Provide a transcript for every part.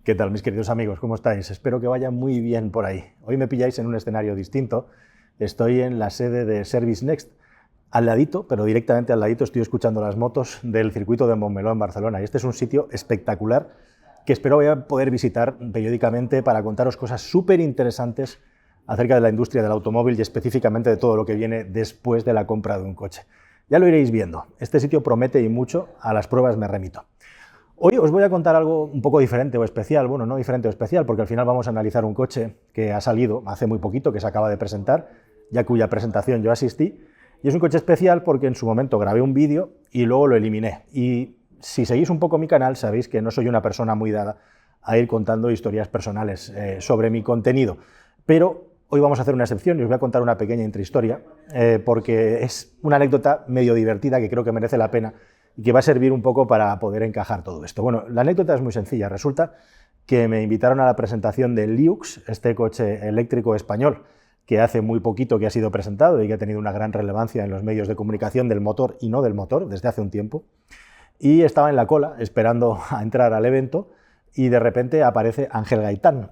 ¿Qué tal, mis queridos amigos? ¿Cómo estáis? Espero que vaya muy bien por ahí. Hoy me pilláis en un escenario distinto. Estoy en la sede de Service Next, al ladito, pero directamente al ladito estoy escuchando las motos del circuito de Montmeló en Barcelona. Y este es un sitio espectacular que espero voy a poder visitar periódicamente para contaros cosas súper interesantes acerca de la industria del automóvil y específicamente de todo lo que viene después de la compra de un coche. Ya lo iréis viendo. Este sitio promete y mucho, a las pruebas me remito. Hoy os voy a contar algo un poco diferente o especial, bueno, no diferente o especial, porque al final vamos a analizar un coche que ha salido hace muy poquito, que se acaba de presentar, ya cuya presentación yo asistí, y es un coche especial porque en su momento grabé un vídeo y luego lo eliminé. Y si seguís un poco mi canal sabéis que no soy una persona muy dada a ir contando historias personales sobre mi contenido, pero hoy vamos a hacer una excepción y os voy a contar una pequeña intrahistoria, porque es una anécdota medio divertida que creo que merece la pena y que va a servir un poco para poder encajar todo esto. Bueno, la anécdota es muy sencilla. Resulta que me invitaron a la presentación del Liux, este coche eléctrico español que hace muy poquito que ha sido presentado y que ha tenido una gran relevancia en los medios de comunicación del motor y no del motor desde hace un tiempo. Y estaba en la cola esperando a entrar al evento y de repente aparece Ángel Gaitán,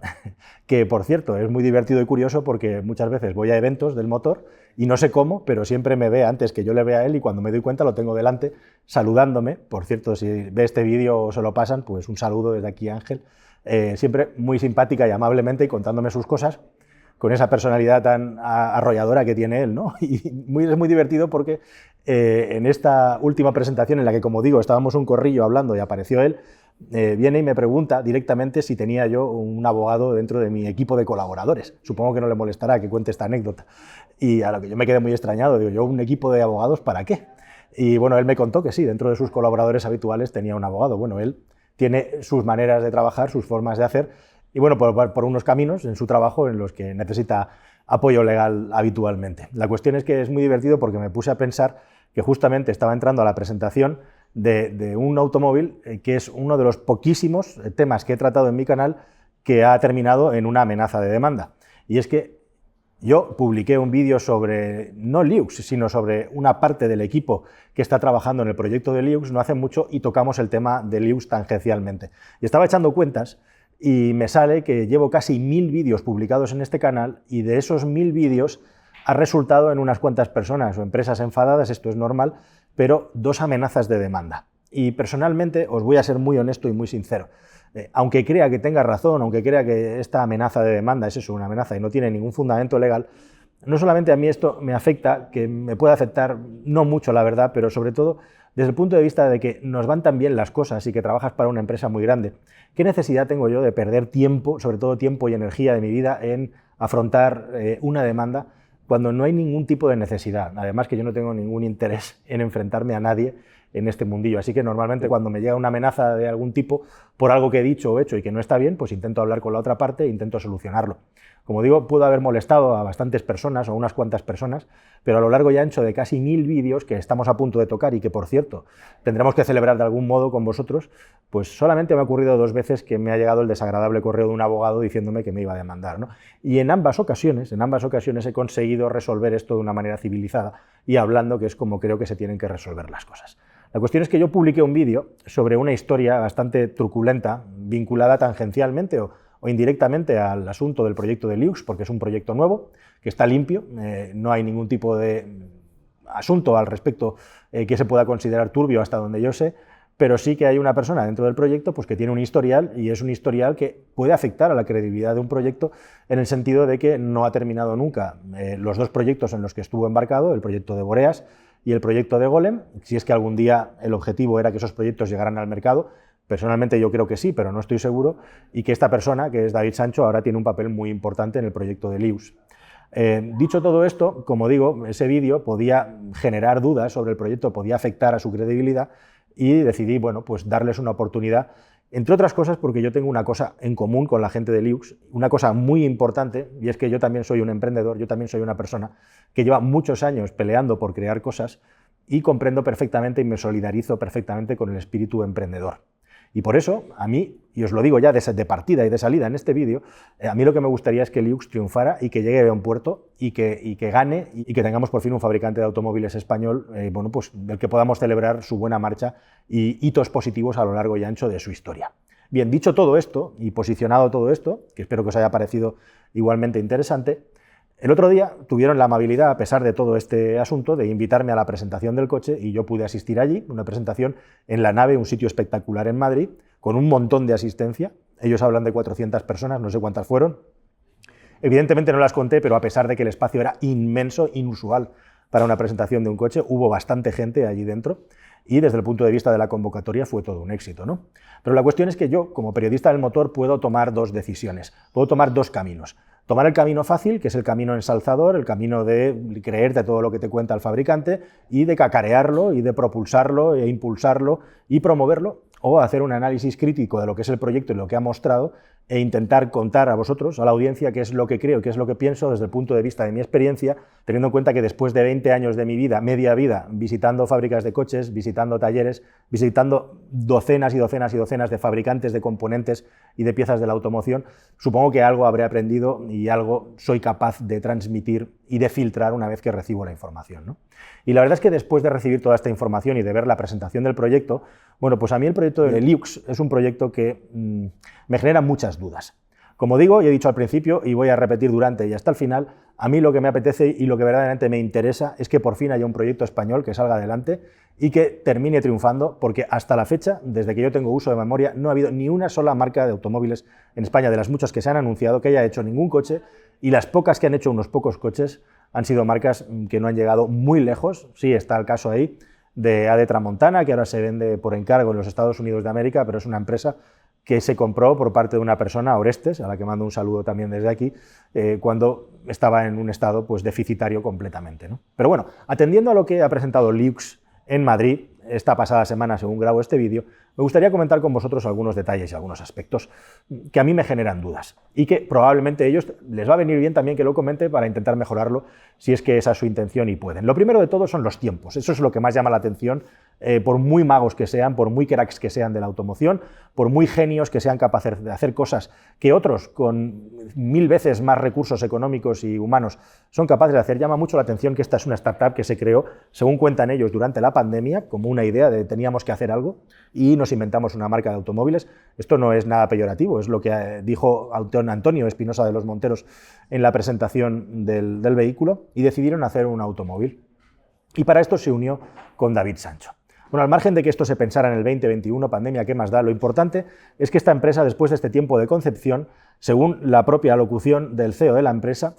que por cierto es muy divertido y curioso porque muchas veces voy a eventos del motor y no sé cómo, pero siempre me ve antes que yo le vea a él y cuando me doy cuenta lo tengo delante saludándome. Por cierto, si ve este vídeo o se lo pasan, pues un saludo desde aquí, Ángel. Siempre muy simpática y amablemente y contándome sus cosas con esa personalidad tan arrolladora que tiene él, ¿no? Y es muy divertido porque en esta última presentación en la que, como digo, estábamos un corrillo hablando y apareció él, viene y me pregunta directamente si tenía yo un abogado dentro de mi equipo de colaboradores. Supongo que no le molestará que cuente esta anécdota. Y a lo que yo me quedé muy extrañado, digo, ¿yo un equipo de abogados para qué? Y bueno, él me contó que sí, dentro de sus colaboradores habituales tenía un abogado. Bueno, él tiene sus maneras de trabajar, sus formas de hacer, y bueno, por unos caminos en su trabajo en los que necesita apoyo legal habitualmente. La cuestión es que es muy divertido porque me puse a pensar que justamente estaba entrando a la presentación de un automóvil que es uno de los poquísimos temas que he tratado en mi canal que ha terminado en una amenaza de demanda. Y es que yo publiqué un vídeo sobre, no Liux, sino sobre una parte del equipo que está trabajando en el proyecto de Liux no hace mucho y tocamos el tema de Liux tangencialmente. Y estaba echando cuentas y me sale que llevo casi 1000 vídeos publicados en este canal y de esos 1000 vídeos ha resultado en unas cuantas personas o empresas enfadadas, esto es normal, pero 2 amenazas de demanda. Y personalmente os voy a ser muy honesto y muy sincero. Aunque crea que tenga razón, aunque crea que esta amenaza de demanda es eso, una amenaza y no tiene ningún fundamento legal, no solamente a mí esto me afecta, que me puede afectar no mucho la verdad, pero sobre todo desde el punto de vista de que nos van tan bien las cosas y que trabajas para una empresa muy grande. ¿Qué necesidad tengo yo de perder tiempo, sobre todo tiempo y energía de mi vida, en afrontar una demanda cuando no hay ningún tipo de necesidad? Además que yo no tengo ningún interés en enfrentarme a nadie en este mundillo. Así que normalmente cuando me llega una amenaza de algún tipo por algo que he dicho o hecho y que no está bien, pues intento hablar con la otra parte e intento solucionarlo. Como digo, puedo haber molestado a bastantes personas o unas cuantas personas, pero a lo largo y ancho de casi 1000 vídeos que estamos a punto de tocar y que, por cierto, tendremos que celebrar de algún modo con vosotros, pues solamente me ha ocurrido 2 veces que me ha llegado el desagradable correo de un abogado diciéndome que me iba a demandar, ¿no? Y en ambas ocasiones he conseguido resolver esto de una manera civilizada y hablando, que es como creo que se tienen que resolver las cosas. La cuestión es que yo publiqué un vídeo sobre una historia bastante truculenta, vinculada tangencialmente o indirectamente al asunto del proyecto de Liux, porque es un proyecto nuevo, que está limpio, no hay ningún tipo de asunto al respecto que se pueda considerar turbio hasta donde yo sé, pero sí que hay una persona dentro del proyecto pues, que tiene un historial y es un historial que puede afectar a la credibilidad de un proyecto en el sentido de que no ha terminado nunca los 2 proyectos en los que estuvo embarcado, el proyecto de Boreas y el proyecto de Golem, si es que algún día el objetivo era que esos proyectos llegaran al mercado. Personalmente yo creo que sí, pero no estoy seguro, y que esta persona, que es David Sancho, ahora tiene un papel muy importante en el proyecto de Liux. Dicho todo esto, como digo, ese vídeo podía generar dudas sobre el proyecto, podía afectar a su credibilidad y decidí, bueno, pues darles una oportunidad, entre otras cosas porque yo tengo una cosa en común con la gente de Liux, una cosa muy importante, y es que yo también soy un emprendedor, yo también soy una persona que lleva muchos años peleando por crear cosas y comprendo perfectamente y me solidarizo perfectamente con el espíritu emprendedor. Y por eso, a mí, y os lo digo ya de partida y de salida en este vídeo, a mí lo que me gustaría es que Liux triunfara y que llegue a un puerto y que gane y que tengamos por fin un fabricante de automóviles español, bueno, pues del que podamos celebrar su buena marcha y hitos positivos a lo largo y ancho de su historia. Bien, dicho todo esto y posicionado todo esto, que espero que os haya parecido igualmente interesante, el otro día tuvieron la amabilidad, a pesar de todo este asunto, de invitarme a la presentación del coche y yo pude asistir allí, una presentación en La Nave, un sitio espectacular en Madrid, con un montón de asistencia. Ellos hablan de 400 personas, no sé cuántas fueron. Evidentemente no las conté, pero a pesar de que el espacio era inmenso, inusual para una presentación de un coche, hubo bastante gente allí dentro y desde el punto de vista de la convocatoria fue todo un éxito, ¿no? Pero la cuestión es que yo, como periodista del motor, puedo tomar dos decisiones, puedo tomar dos caminos. Tomar el camino fácil, que es el camino ensalzador, el camino de creerte todo lo que te cuenta el fabricante y de cacarearlo y de propulsarlo e impulsarlo y promoverlo, o hacer un análisis crítico de lo que es el proyecto y lo que ha mostrado e intentar contar a vosotros, a la audiencia, qué es lo que creo, qué es lo que pienso desde el punto de vista de mi experiencia, teniendo en cuenta que después de 20 años de mi vida, media vida, visitando fábricas de coches, visitando talleres, visitando docenas y docenas y docenas de fabricantes de componentes y de piezas de la automoción, supongo que algo habré aprendido y algo soy capaz de transmitir y de filtrar una vez que recibo la información, ¿no? Y la verdad es que después de recibir toda esta información y de ver la presentación del proyecto, bueno, pues a mí el proyecto de Liux es un proyecto que me genera muchas dudas. Como digo, y he dicho al principio, y voy a repetir durante y hasta el final, a mí lo que me apetece y lo que verdaderamente me interesa es que por fin haya un proyecto español que salga adelante y que termine triunfando, porque hasta la fecha, desde que yo tengo uso de memoria, no ha habido ni una sola marca de automóviles en España, de las muchas que se han anunciado, que haya hecho ningún coche, y las pocas que han hecho unos pocos coches han sido marcas que no han llegado muy lejos. Sí, está el caso ahí de AD Tramontana, que ahora se vende por encargo en los Estados Unidos de América, pero es una empresa que se compró por parte de una persona, Orestes, a la que mando un saludo también desde aquí, cuando estaba en un estado pues, deficitario completamente, ¿no? Pero bueno, atendiendo a lo que ha presentado Liux en Madrid esta pasada semana, según grabo este vídeo, me gustaría comentar con vosotros algunos detalles y algunos aspectos que a mí me generan dudas y que probablemente a ellos les va a venir bien también que lo comente para intentar mejorarlo si es que esa es su intención y pueden. Lo primero de todo son los tiempos, eso es lo que más llama la atención, por muy magos que sean, por muy cracks que sean de la automoción, por muy genios que sean capaces de hacer cosas que otros con 1000 veces más recursos económicos y humanos son capaces de hacer. Llama mucho la atención que esta es una startup que se creó, según cuentan ellos, durante la pandemia, como una idea de teníamos que hacer algo y nos inventamos una marca de automóviles. Esto no es nada peyorativo, es lo que dijo Antonio Espinosa de los Monteros en la presentación del vehículo, y decidieron hacer un automóvil. Y para esto se unió con David Sancho. Bueno, al margen de que esto se pensara en el 2021, pandemia, ¿qué más da? Lo importante es que esta empresa, después de este tiempo de concepción, según la propia locución del CEO de la empresa,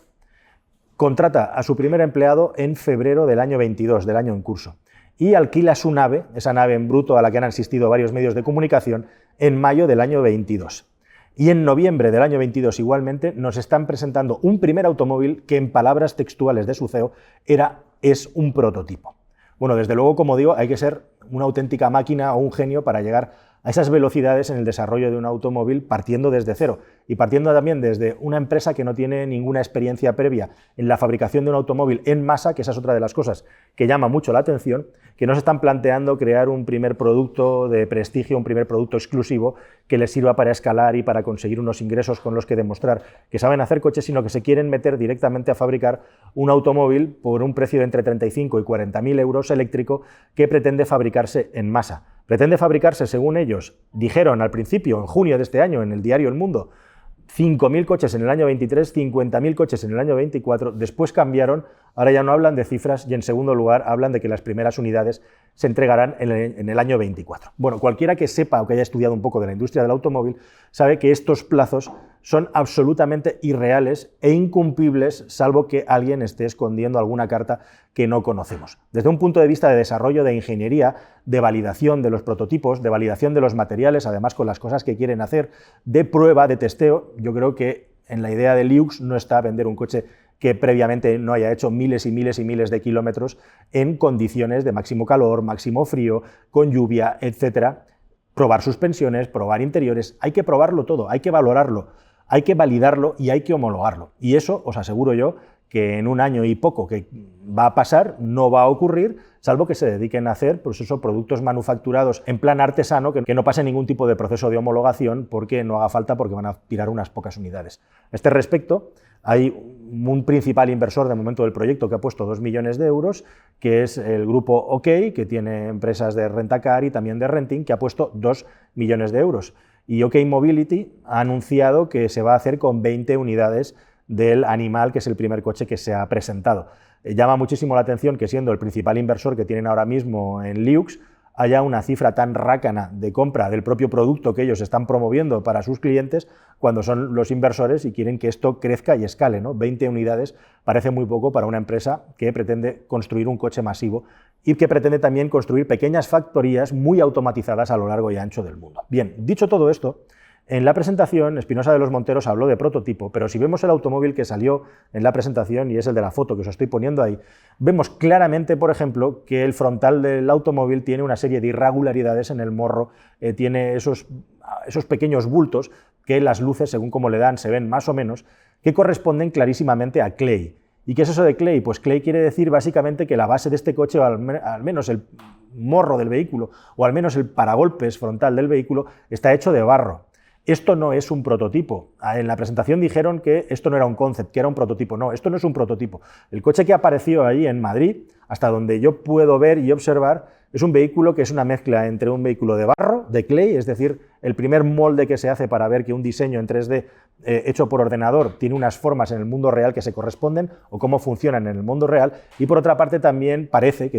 contrata a su primer empleado en febrero del año 22, del año en curso, y alquila su nave, esa nave en bruto a la que han asistido varios medios de comunicación, en mayo del año 22. Y en noviembre del año 22 igualmente nos están presentando un primer automóvil que, en palabras textuales de su CEO, es un prototipo. Bueno, desde luego, como digo, hay que ser una auténtica máquina o un genio para llegar a esas velocidades en el desarrollo de un automóvil partiendo desde cero y partiendo también desde una empresa que no tiene ninguna experiencia previa en la fabricación de un automóvil en masa, que esa es otra de las cosas que llama mucho la atención, que no se están planteando crear un primer producto de prestigio, un primer producto exclusivo que les sirva para escalar y para conseguir unos ingresos con los que demostrar que saben hacer coches, sino que se quieren meter directamente a fabricar un automóvil por un precio de entre 35 y 40.000 euros eléctrico que pretende fabricarse en masa. Pretende fabricarse, según ellos, dijeron al principio, en junio de este año, en el diario El Mundo, 5.000 coches en el año 23, 50.000 coches en el año 24, después cambiaron, ahora ya no hablan de cifras y en segundo lugar hablan de que las primeras unidades se entregarán en el año 24. Bueno, cualquiera que sepa o que haya estudiado un poco de la industria del automóvil sabe que estos plazos son absolutamente irreales e incumplibles, salvo que alguien esté escondiendo alguna carta que no conocemos. Desde un punto de vista de desarrollo, de ingeniería, de validación de los prototipos, de validación de los materiales, además con las cosas que quieren hacer, de prueba, de testeo, yo creo que en la idea de Liux no está vender un coche que previamente no haya hecho miles y miles y miles de kilómetros en condiciones de máximo calor, máximo frío, con lluvia, etcétera. Probar suspensiones, probar interiores, hay que probarlo todo, hay que valorarlo, hay que validarlo y hay que homologarlo. Y eso os aseguro yo que en un año y poco que va a pasar, no va a ocurrir, salvo que se dediquen a hacer pues eso, productos manufacturados en plan artesano, que no pase ningún tipo de proceso de homologación porque no haga falta, porque van a tirar unas pocas unidades. A este respecto, hay un principal inversor de momento del proyecto que ha puesto 2 millones de euros, que es el grupo OK, que tiene empresas de rentacar y también de renting, que ha puesto 2 millones de euros. Y OK Mobility ha anunciado que se va a hacer con 20 unidades del Animal, que es el primer coche que se ha presentado. Llama muchísimo la atención que, siendo el principal inversor que tienen ahora mismo en Liux, haya una cifra tan rácana de compra del propio producto que ellos están promoviendo para sus clientes, cuando son los inversores y quieren que esto crezca y escale, ¿no? 20 unidades parece muy poco para una empresa que pretende construir un coche masivo y que pretende también construir pequeñas factorías muy automatizadas a lo largo y ancho del mundo. Bien, dicho todo esto, en la presentación Espinosa de los Monteros habló de prototipo, pero si vemos el automóvil que salió en la presentación, y es el de la foto que os estoy poniendo ahí, vemos claramente, por ejemplo, que el frontal del automóvil tiene una serie de irregularidades en el morro, tiene esos pequeños bultos que las luces, según cómo le dan, se ven más o menos, que corresponden clarísimamente a clay. ¿Y qué es eso de clay? Pues clay quiere decir básicamente que la base de este coche, o al menos el morro del vehículo, o al menos el paragolpes frontal del vehículo, está hecho de barro. Esto no es un prototipo. En la presentación dijeron que esto no era un concept, que era un prototipo. No, esto no es un prototipo. El coche que apareció ahí en Madrid, hasta donde yo puedo ver y observar, es un vehículo que es una mezcla entre un vehículo de barro, de clay, es decir, el primer molde que se hace para ver que un diseño en 3D hecho por ordenador tiene unas formas en el mundo real que se corresponden o cómo funcionan en el mundo real, y por otra parte también parece,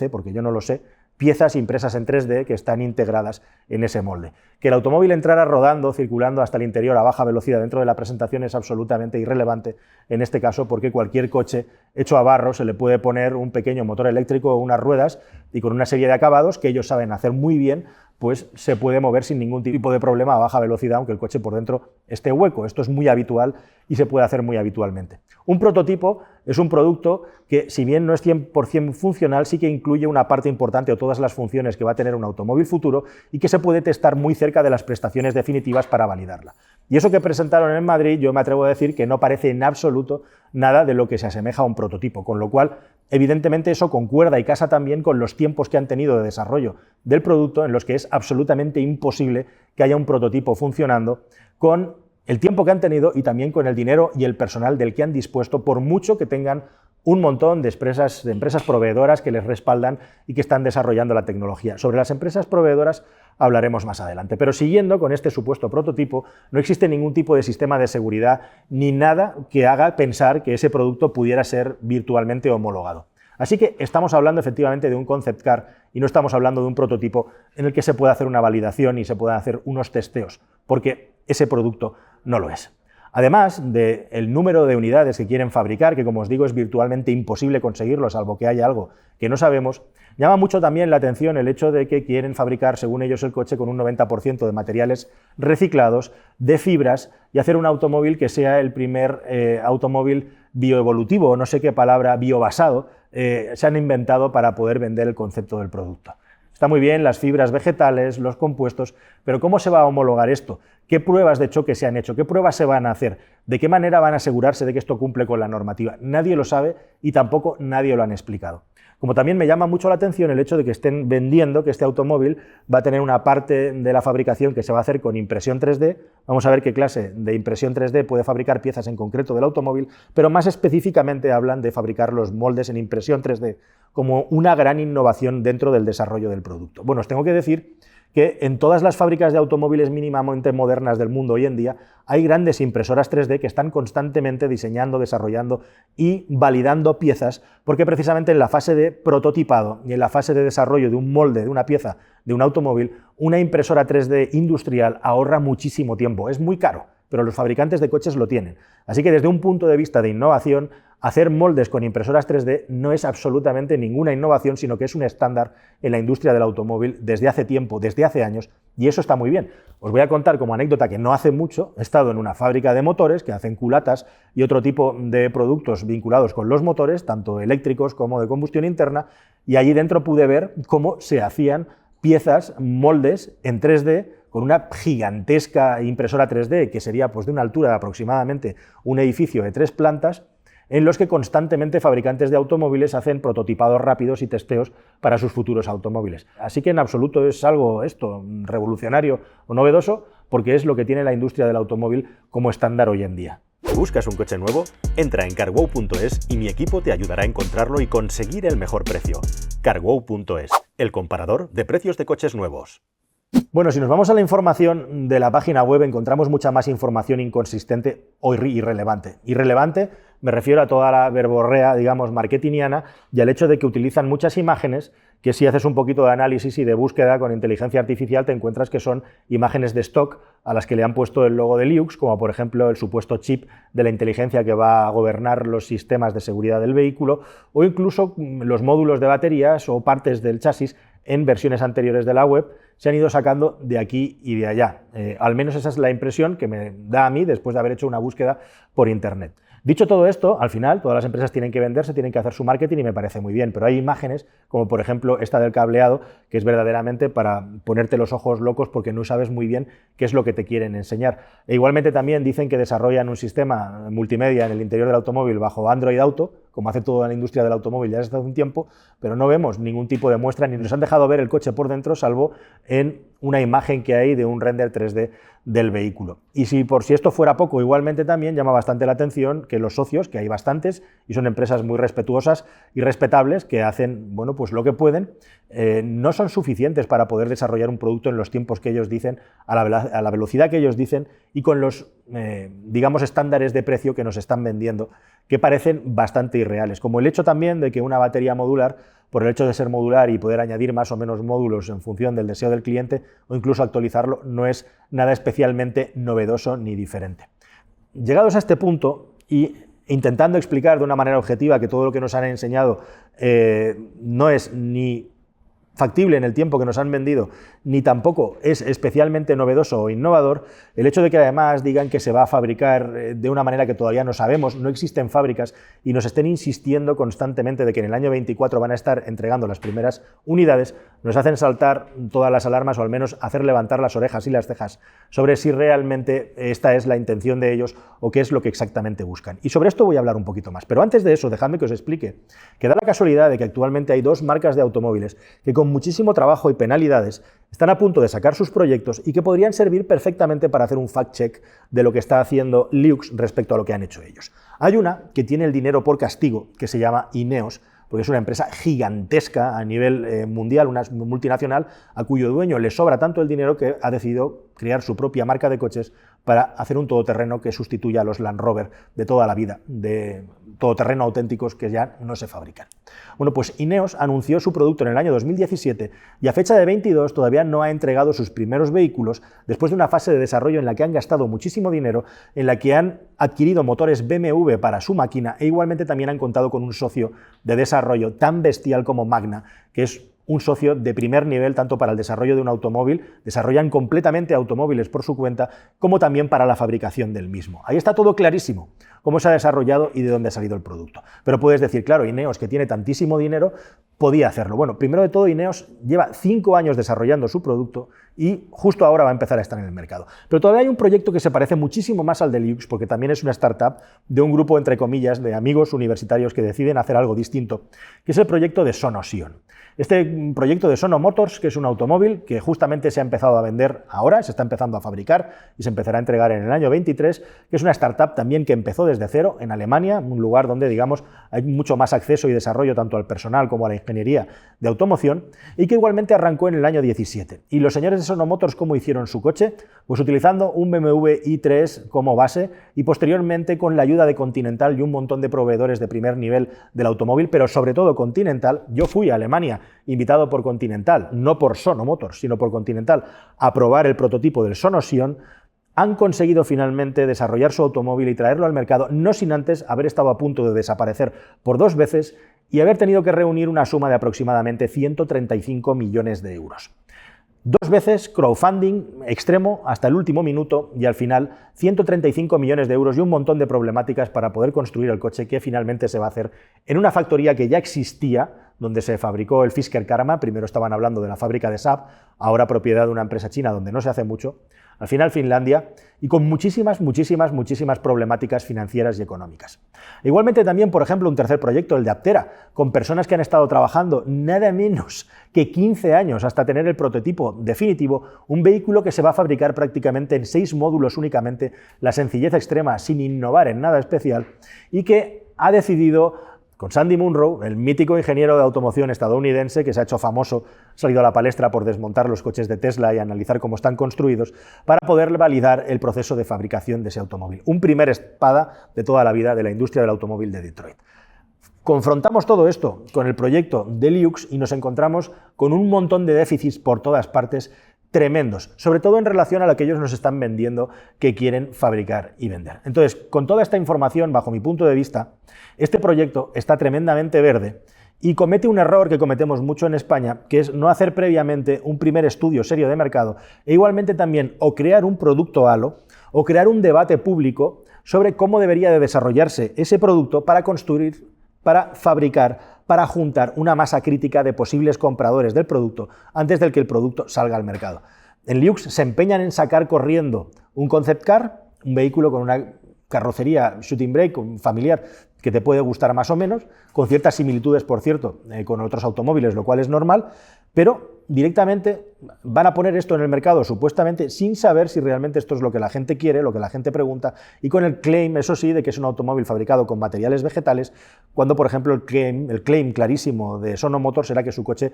porque yo no lo sé, piezas impresas en 3D que están integradas en ese molde. Que el automóvil entrara rodando, circulando hasta el interior a baja velocidad dentro de la presentación es absolutamente irrelevante en este caso, porque cualquier coche hecho a barro se le puede poner un pequeño motor eléctrico o unas ruedas, y con una serie de acabados que ellos saben hacer muy bien, pues se puede mover sin ningún tipo de problema a baja velocidad, aunque el coche por dentro esté hueco. Esto es muy habitual y se puede hacer muy habitualmente. Un prototipo es un producto que, si bien no es 100% funcional, sí que incluye una parte importante o todas las funciones que va a tener un automóvil futuro y que se puede testar muy cerca de las prestaciones definitivas para validarla. Y eso que presentaron en Madrid, yo me atrevo a decir que no parece en absoluto nada de lo que se asemeja a un prototipo, con lo cual, evidentemente, eso concuerda y casa también con los tiempos que han tenido de desarrollo del producto, en los que es absolutamente imposible que haya un prototipo funcionando, con el tiempo que han tenido y también con el dinero y el personal del que han dispuesto, por mucho que tengan un montón de empresas proveedoras que les respaldan y que están desarrollando la tecnología. Sobre las empresas proveedoras hablaremos más adelante, pero siguiendo con este supuesto prototipo, no existe ningún tipo de sistema de seguridad ni nada que haga pensar que ese producto pudiera ser virtualmente homologado. Así que estamos hablando efectivamente de un concept car y no estamos hablando de un prototipo en el que se pueda hacer una validación y se puedan hacer unos testeos, porque ese producto no lo es. Además del número de unidades que quieren fabricar, que como os digo es virtualmente imposible conseguirlo, salvo que haya algo que no sabemos, llama mucho también la atención el hecho de que quieren fabricar, según ellos, el coche con un 90% de materiales reciclados, de fibras, y hacer un automóvil que sea el primer automóvil bioevolutivo, no sé qué palabra, biobasado, se han inventado para poder vender el concepto del producto. Está muy bien las fibras vegetales, los compuestos, pero ¿cómo se va a homologar esto? ¿Qué pruebas de choque se han hecho? ¿Qué pruebas se van a hacer? ¿De qué manera van a asegurarse de que esto cumple con la normativa? Nadie lo sabe y tampoco nadie lo han explicado. Como también me llama mucho la atención el hecho de que estén vendiendo que este automóvil va a tener una parte de la fabricación que se va a hacer con impresión 3D. Vamos a ver qué clase de impresión 3D puede fabricar piezas en concreto del automóvil, pero más específicamente hablan de fabricar los moldes en impresión 3D como una gran innovación dentro del desarrollo del producto. Bueno, os tengo que decir que en todas las fábricas de automóviles mínimamente modernas del mundo hoy en día hay grandes impresoras 3D que están constantemente diseñando, desarrollando y validando piezas, porque precisamente en la fase de prototipado y en la fase de desarrollo de un molde, de una pieza, de un automóvil, una impresora 3D industrial ahorra muchísimo tiempo. Es muy caro, pero los fabricantes de coches lo tienen. Así que desde un punto de vista de innovación, hacer moldes con impresoras 3D no es absolutamente ninguna innovación, sino que es un estándar en la industria del automóvil desde hace tiempo, desde hace años, y eso está muy bien. Os voy a contar como anécdota que no hace mucho he estado en una fábrica de motores que hacen culatas y otro tipo de productos vinculados con los motores, tanto eléctricos como de combustión interna, y allí dentro pude ver cómo se hacían piezas, moldes en 3D, con una gigantesca impresora 3D, que sería pues de una altura de aproximadamente un edificio de 3 plantas, en los que constantemente fabricantes de automóviles hacen prototipados rápidos y testeos para sus futuros automóviles. Así que en absoluto es algo esto revolucionario o novedoso, porque es lo que tiene la industria del automóvil como estándar hoy en día. ¿Buscas un coche nuevo? Entra en carwow.es y mi equipo te ayudará a encontrarlo y conseguir el mejor precio. Carwow.es, el comparador de precios de coches nuevos. Bueno, si nos vamos a la información de la página web, encontramos mucha más información inconsistente o irrelevante. Irrelevante me refiero a toda la verborrea, digamos, marketingiana y al hecho de que utilizan muchas imágenes que si haces un poquito de análisis y de búsqueda con inteligencia artificial te encuentras que son imágenes de stock a las que le han puesto el logo de Linux, como por ejemplo el supuesto chip de la inteligencia que va a gobernar los sistemas de seguridad del vehículo, o incluso los módulos de baterías o partes del chasis en versiones anteriores de la web se han ido sacando de aquí y de allá. Al menos esa es la impresión que me da a mí después de haber hecho una búsqueda por internet. Dicho todo esto, al final todas las empresas tienen que venderse, tienen que hacer su marketing y me parece muy bien, pero hay imágenes, como por ejemplo esta del cableado, que es verdaderamente para ponerte los ojos locos porque no sabes muy bien qué es lo que te quieren enseñar. E igualmente también dicen que desarrollan un sistema multimedia en el interior del automóvil bajo Android Auto, como hace toda la industria del automóvil ya desde hace un tiempo, pero no vemos ningún tipo de muestra ni nos han dejado ver el coche por dentro, salvo en una imagen que hay de un render 3D del vehículo. Y si por si esto fuera poco, igualmente también llama bastante la atención que los socios, que hay bastantes, y son empresas muy respetuosas y respetables, que hacen, bueno, pues lo que pueden, no son suficientes para poder desarrollar un producto en los tiempos que ellos dicen, a la velocidad que ellos dicen y con los, digamos, estándares de precio que nos están vendiendo, que parecen bastante irreales. Como el hecho también de que una batería modular, por el hecho de ser modular y poder añadir más o menos módulos en función del deseo del cliente o incluso actualizarlo, no es nada especialmente novedoso ni diferente. Llegados a este punto y intentando explicar de una manera objetiva que todo lo que nos han enseñado no es ni factible en el tiempo que nos han vendido, ni tampoco es especialmente novedoso o innovador, el hecho de que además digan que se va a fabricar de una manera que todavía no sabemos, no existen fábricas, y nos estén insistiendo constantemente de que en el año 24 van a estar entregando las primeras unidades, nos hacen saltar todas las alarmas o al menos hacer levantar las orejas y las cejas sobre si realmente esta es la intención de ellos o qué es lo que exactamente buscan. Y sobre esto voy a hablar un poquito más, pero antes de eso dejadme que os explique que da la casualidad de que actualmente hay dos marcas de automóviles que con muchísimo trabajo y penalidades están a punto de sacar sus proyectos y que podrían servir perfectamente para hacer un fact-check de lo que está haciendo Linux respecto a lo que han hecho ellos. Hay una que tiene el dinero por castigo, que se llama Ineos, porque es una empresa gigantesca a nivel mundial, una multinacional, a cuyo dueño le sobra tanto el dinero que ha decidido crear su propia marca de coches para hacer un todoterreno que sustituya a los Land Rover de toda la vida, de todoterreno auténticos que ya no se fabrican. Bueno, pues Ineos anunció su producto en el año 2017 y a fecha de 22 todavía no ha entregado sus primeros vehículos después de una fase de desarrollo en la que han gastado muchísimo dinero, en la que han adquirido motores BMW para su máquina e igualmente también han contado con un socio de desarrollo tan bestial como Magna, que es un socio de primer nivel tanto para el desarrollo de un automóvil, desarrollan completamente automóviles por su cuenta, como también para la fabricación del mismo. Ahí está todo clarísimo, cómo se ha desarrollado y de dónde ha salido el producto. Pero puedes decir, claro, Ineos, que tiene tantísimo dinero, podía hacerlo. Bueno, primero de todo, Ineos lleva 5 años desarrollando su producto y justo ahora va a empezar a estar en el mercado. Pero todavía hay un proyecto que se parece muchísimo más al de Linux, porque también es una startup de un grupo, entre comillas, de amigos universitarios que deciden hacer algo distinto, que es el proyecto de Sonosion. Este proyecto de Sono Motors, que es un automóvil que justamente se ha empezado a vender ahora, se está empezando a fabricar y se empezará a entregar en el año 23, que es una startup también que empezó desde cero en Alemania, un lugar donde, digamos, hay mucho más acceso y desarrollo tanto al personal como a la ingeniería de automoción, y que igualmente arrancó en el año 17. Y los señores de Sono Motors, ¿cómo hicieron su coche? Pues utilizando un BMW i3 como base y posteriormente con la ayuda de Continental y un montón de proveedores de primer nivel del automóvil, pero sobre todo Continental. Yo fui a Alemania invitado por Continental, no por Sono Motors, sino por Continental, a probar el prototipo del Sonosion. Han conseguido finalmente desarrollar su automóvil y traerlo al mercado, no sin antes haber estado a punto de desaparecer por 2 veces y haber tenido que reunir una suma de aproximadamente 135 millones de euros. 2 veces crowdfunding extremo hasta el último minuto y al final 135 millones de euros y un montón de problemáticas para poder construir el coche que finalmente se va a hacer en una factoría que ya existía, donde se fabricó el Fisker Karma. Primero estaban hablando de la fábrica de Saab, ahora propiedad de una empresa china donde no se hace mucho, al final Finlandia, y con muchísimas problemáticas financieras y económicas. Igualmente también, por ejemplo, un tercer proyecto, el de Aptera, con personas que han estado trabajando nada menos que 15 años hasta tener el prototipo definitivo, un vehículo que se va a fabricar prácticamente en 6 módulos únicamente, la sencillez extrema, sin innovar en nada especial, y que ha decidido con Sandy Munro, el mítico ingeniero de automoción estadounidense que se ha hecho famoso, ha salido a la palestra por desmontar los coches de Tesla y analizar cómo están construidos para poder validar el proceso de fabricación de ese automóvil. Un primer espada de toda la vida de la industria del automóvil de Detroit. Confrontamos todo esto con el proyecto de Liux y nos encontramos con un montón de déficits por todas partes tremendos, sobre todo en relación a lo que ellos nos están vendiendo que quieren fabricar y vender. Entonces, con toda esta información, bajo mi punto de vista, este proyecto está tremendamente verde y comete un error que cometemos mucho en España, que es no hacer previamente un primer estudio serio de mercado e igualmente también o crear un producto halo o crear un debate público sobre cómo debería de desarrollarse ese producto para construir, para fabricar, para juntar una masa crítica de posibles compradores del producto antes de que el producto salga al mercado. En Liux se empeñan en sacar corriendo un concept car, un vehículo con una carrocería shooting brake familiar que te puede gustar más o menos, con ciertas similitudes, por cierto, con otros automóviles, lo cual es normal, pero directamente van a poner esto en el mercado supuestamente sin saber si realmente esto es lo que la gente quiere, lo que la gente pregunta, y con el claim, eso sí, de que es un automóvil fabricado con materiales vegetales, cuando, por ejemplo, el claim clarísimo de Sono Motors será que su coche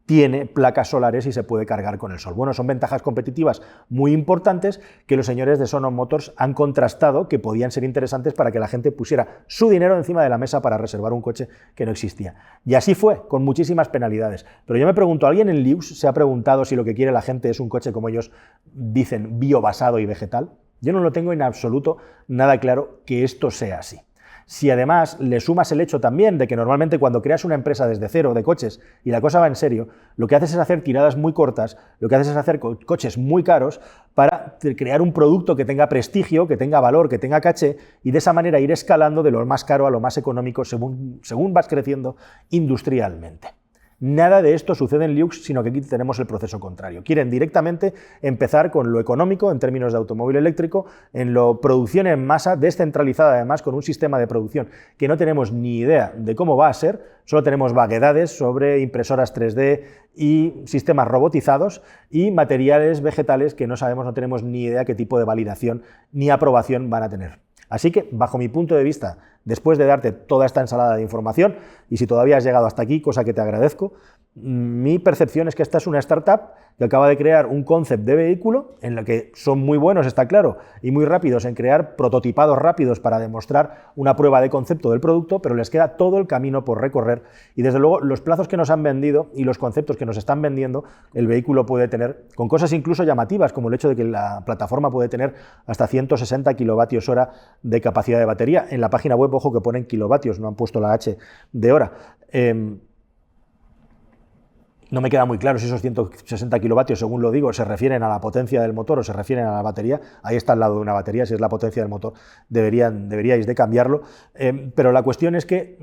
tiene placas solares y se puede cargar con el sol. Bueno, son ventajas competitivas muy importantes que los señores de Sono Motors han contrastado que podían ser interesantes para que la gente pusiera su dinero encima de la mesa para reservar un coche que no existía. Y así fue, con muchísimas penalidades. Pero yo me pregunto, ¿alguien en Liux se ha preguntado si lo que quiere la gente es un coche, como ellos dicen, biobasado y vegetal? Yo no lo tengo en absoluto nada claro que esto sea así. Si además le sumas el hecho también de que normalmente cuando creas una empresa desde cero de coches y la cosa va en serio, lo que haces es hacer tiradas muy cortas, lo que haces es hacer coches muy caros para crear un producto que tenga prestigio, que tenga valor, que tenga caché y de esa manera ir escalando de lo más caro a lo más económico según vas creciendo industrialmente. Nada de esto sucede en Liux, sino que aquí tenemos el proceso contrario. Quieren directamente empezar con lo económico en términos de automóvil eléctrico, en lo producción en masa, descentralizada además, con un sistema de producción que no tenemos ni idea de cómo va a ser, solo tenemos vaguedades sobre impresoras 3D y sistemas robotizados y materiales vegetales que no sabemos, no tenemos ni idea qué tipo de validación ni aprobación van a tener. Así que, bajo mi punto de vista, después de darte toda esta ensalada de información, y si todavía has llegado hasta aquí, cosa que te agradezco, mi percepción es que esta es una startup que acaba de crear un concept de vehículo en el que son muy buenos, está claro, y muy rápidos en crear prototipados rápidos para demostrar una prueba de concepto del producto, pero les queda todo el camino por recorrer y desde luego los plazos que nos han vendido y los conceptos que nos están vendiendo, el vehículo puede tener, con cosas incluso llamativas, como el hecho de que la plataforma puede tener hasta 160 kilovatios hora de capacidad de batería. En la página web, ojo que ponen kilovatios, no han puesto la H de hora. No me queda muy claro si esos 160 kilovatios, según lo digo, se refieren a la potencia del motor o se refieren a la batería. Ahí está al lado de una batería, si es la potencia del motor, deberíais de cambiarlo. Pero la cuestión es que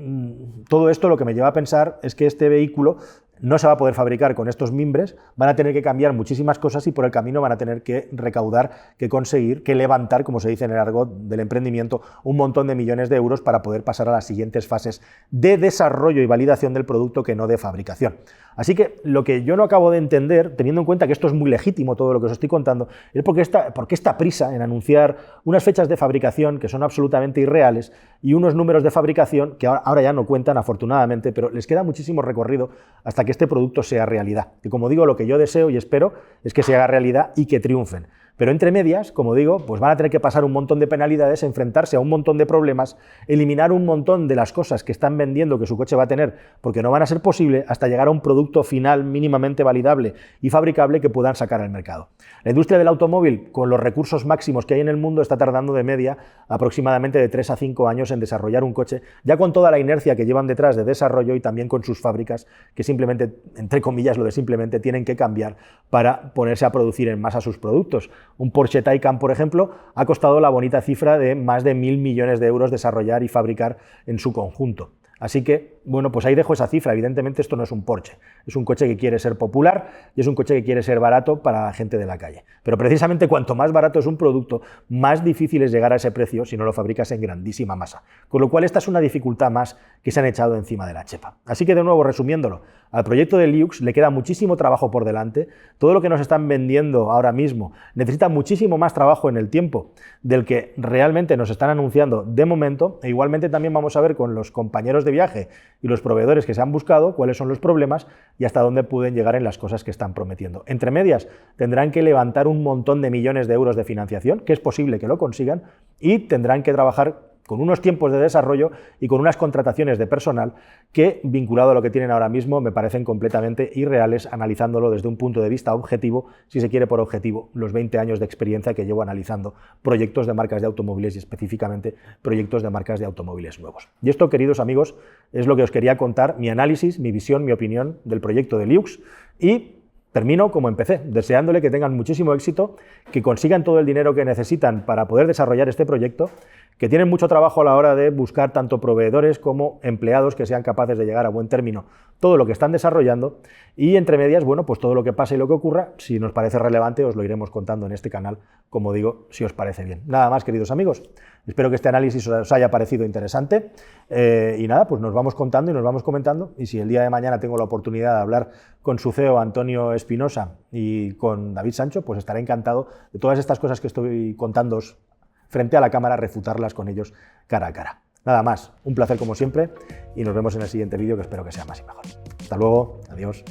todo esto lo que me lleva a pensar es que este vehículo no se va a poder fabricar con estos mimbres, van a tener que cambiar muchísimas cosas y por el camino van a tener que recaudar, que conseguir, que levantar, como se dice en el argot del emprendimiento, un montón de millones de euros para poder pasar a las siguientes fases de desarrollo y validación del producto que no de fabricación. Así que lo que yo no acabo de entender, teniendo en cuenta que esto es muy legítimo todo lo que os estoy contando, es por qué esta prisa en anunciar unas fechas de fabricación que son absolutamente irreales y unos números de fabricación que ahora ya no cuentan afortunadamente, pero les queda muchísimo recorrido hasta que este producto sea realidad. Y como digo, lo que yo deseo y espero es que se haga realidad y que triunfen. Pero entre medias, como digo, pues van a tener que pasar un montón de penalidades, enfrentarse a un montón de problemas, eliminar un montón de las cosas que están vendiendo que su coche va a tener, porque no van a ser posible hasta llegar a un producto final mínimamente validable y fabricable que puedan sacar al mercado. La industria del automóvil, con los recursos máximos que hay en el mundo, está tardando de media aproximadamente de 3 a 5 años en desarrollar un coche, ya con toda la inercia que llevan detrás de desarrollo y también con sus fábricas que simplemente, entre comillas, lo de simplemente tienen que cambiar para ponerse a producir en masa sus productos. Un Porsche Taycan, por ejemplo, ha costado la bonita cifra de más de 1.000 millones de euros desarrollar y fabricar en su conjunto. Así que bueno, pues ahí dejo esa cifra. Evidentemente esto no es un Porsche, es un coche que quiere ser popular y es un coche que quiere ser barato para la gente de la calle. Pero precisamente cuanto más barato es un producto, más difícil es llegar a ese precio si no lo fabricas en grandísima masa. Con lo cual esta es una dificultad más que se han echado encima de la chepa. Así que de nuevo, resumiéndolo, al proyecto de Liux le queda muchísimo trabajo por delante. Todo lo que nos están vendiendo ahora mismo necesita muchísimo más trabajo en el tiempo del que realmente nos están anunciando de momento, e igualmente también vamos a ver con los compañeros de viaje y los proveedores que se han buscado cuáles son los problemas y hasta dónde pueden llegar en las cosas que están prometiendo. Entre medias tendrán que levantar un montón de millones de euros de financiación, que es posible que lo consigan, y tendrán que trabajar con unos tiempos de desarrollo y con unas contrataciones de personal que, vinculado a lo que tienen ahora mismo, me parecen completamente irreales, analizándolo desde un punto de vista objetivo, si se quiere por objetivo, los 20 años de experiencia que llevo analizando proyectos de marcas de automóviles y específicamente proyectos de marcas de automóviles nuevos. Y esto, queridos amigos, es lo que os quería contar, mi análisis, mi visión, mi opinión del proyecto de Liux, y termino como empecé, deseándole que tengan muchísimo éxito, que consigan todo el dinero que necesitan para poder desarrollar este proyecto, que tienen mucho trabajo a la hora de buscar tanto proveedores como empleados que sean capaces de llegar a buen término todo lo que están desarrollando, y entre medias, bueno, pues todo lo que pase y lo que ocurra, si nos parece relevante, os lo iremos contando en este canal, como digo, si os parece bien. Nada más, queridos amigos, espero que este análisis os haya parecido interesante, y nada, pues nos vamos contando y nos vamos comentando, y si el día de mañana tengo la oportunidad de hablar con su CEO, Antonio Espinosa, y con David Sancho, pues estaré encantado de todas estas cosas que estoy contándoos frente a la cámara, refutarlas con ellos cara a cara. Nada más, un placer como siempre y nos vemos en el siguiente vídeo, que espero que sea más y mejor. Hasta luego, adiós.